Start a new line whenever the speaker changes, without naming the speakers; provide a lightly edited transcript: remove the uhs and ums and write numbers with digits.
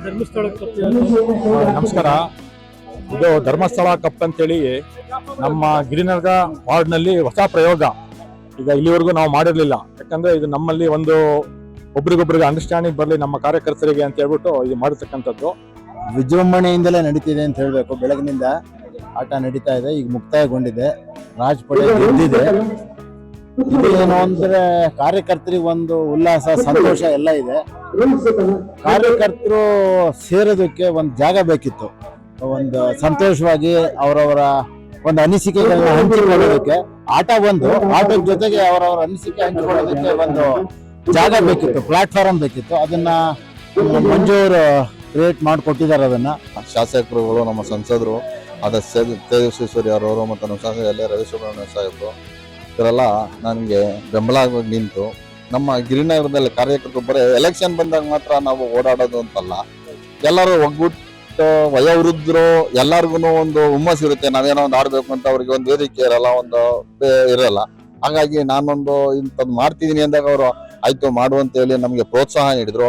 Dharmasthala cup
ನಮಸ್ಕಾರ. ಇದು Dharmasthala cup ಅಂತೇಳಿ ನಮ್ಮ ಗಿರಿನಗರ ವಾರ್ಡ್ನಲ್ಲಿ ಹೊಸ ಪ್ರಯೋಗ. ಈಗ ಇಲ್ಲಿವರೆಗೂ ನಾವು ಮಾಡಿರ್ಲಿಲ್ಲ. ಯಾಕಂದ್ರೆ ಇದು ನಮ್ಮಲ್ಲಿ ಒಂದು ಒಬ್ರಿಗೊಬ್ರಿಗೆ ಅಂಡರ್ಸ್ಟ್ಯಾಂಡಿಂಗ್ ಬರಲಿ ನಮ್ಮ ಕಾರ್ಯಕರ್ತರಿಗೆ ಅಂತ ಹೇಳ್ಬಿಟ್ಟು ಇದು ಮಾಡಿರ್ತಕ್ಕಂಥದ್ದು.
ವಿಜೃಂಭಣೆಯಿಂದಲೇ ನಡೀತಿದೆ ಅಂತ ಹೇಳ್ಬೇಕು. ಬೆಳಗಿನಿಂದ ಆಟ ನಡೀತಾ ಇದೆ, ಈಗ ಮುಕ್ತಾಯಗೊಂಡಿದೆ. ರಾಜ್ ಪಡೆ ಗೆದ್ದಿದೆ. ಏನು ಅಂದ್ರೆ ಕಾರ್ಯಕರ್ತರಿಗೆ ಒಂದು ಉಲ್ಲಾಸ, ಸಂತೋಷ ಎಲ್ಲ ಇದೆ. ಕಾರ್ಯಕರ್ತರು ಸೇರೋದಕ್ಕೆ ಒಂದು ಜಾಗ ಬೇಕಿತ್ತು. ಒಂದು ಸಂತೋಷವಾಗಿ ಅವರವರ ಒಂದು ಅನಿಸಿಕೆಗಳನ್ನ ಹಂಚಿಕೊಳ್ಳೋದಕ್ಕೆ ಆಟದ ಜೊತೆಗೆ ಅವರವರ ಅನಿಸಿಕೆ ಹಂಚಿಕೊಳ್ಳೋದಕ್ಕೆ ಒಂದು ಜಾಗ ಬೇಕಿತ್ತು, ಪ್ಲಾಟ್ಫಾರ್ಮ್ ಬೇಕಿತ್ತು. ಅದನ್ನ ಮಂಜು ಅವರು ಕ್ರಿಯೇಟ್ ಮಾಡಿಕೊಟ್ಟಿದ್ದಾರೆ. ಅದನ್ನ
ಶಾಸಕರುಗಳು, ನಮ್ಮ ಸಂಸದರು ಆದ ತೇಜಸ್ವಿ ಅವರವರು ಮತ್ತು ನಮ್ಮ ಶಾಸಕ ಎಲ್ ರವಿಸುಬ್ರಹ್ಮಣ್ಯ ಸಾಹೇಬರು ಇವರೆಲ್ಲ ನನಗೆ ಬೆಂಬಲ ಆಗಿ ನಿಂತು ನಮ್ಮ ಗಿರಿನಗರದಲ್ಲಿ ಕಾರ್ಯಕರ್ತರು ಬರೀ ಎಲೆಕ್ಷನ್ ಬಂದಾಗ ಮಾತ್ರ ನಾವು ಓಡಾಡೋದು ಅಂತಲ್ಲ, ಎಲ್ಲರೂ ಒಗ್ಗೂಟ್ಟು ವಯೋವೃದ್ಧರು ಎಲ್ಲರಿಗೂ ಒಂದು ಹುಮ್ಮಸ್ ಇರುತ್ತೆ. ನಾವೇನೋ ಒಂದು ಆಡ್ಬೇಕು ಅಂತ ಅವ್ರಿಗೆ ಒಂದು ವೇದಿಕೆ ಇರಲ್ಲ, ಒಂದು ಇರಲ್ಲ. ಹಾಗಾಗಿ ನಾನೊಂದು ಇಂಥದ್ದು ಮಾಡ್ತಿದ್ದೀನಿ ಅಂದಾಗ ಅವರು ಆಯ್ತು ಮಾಡುವಂತ ಹೇಳಿ ನಮಗೆ ಪ್ರೋತ್ಸಾಹ ನೀಡಿದ್ರು.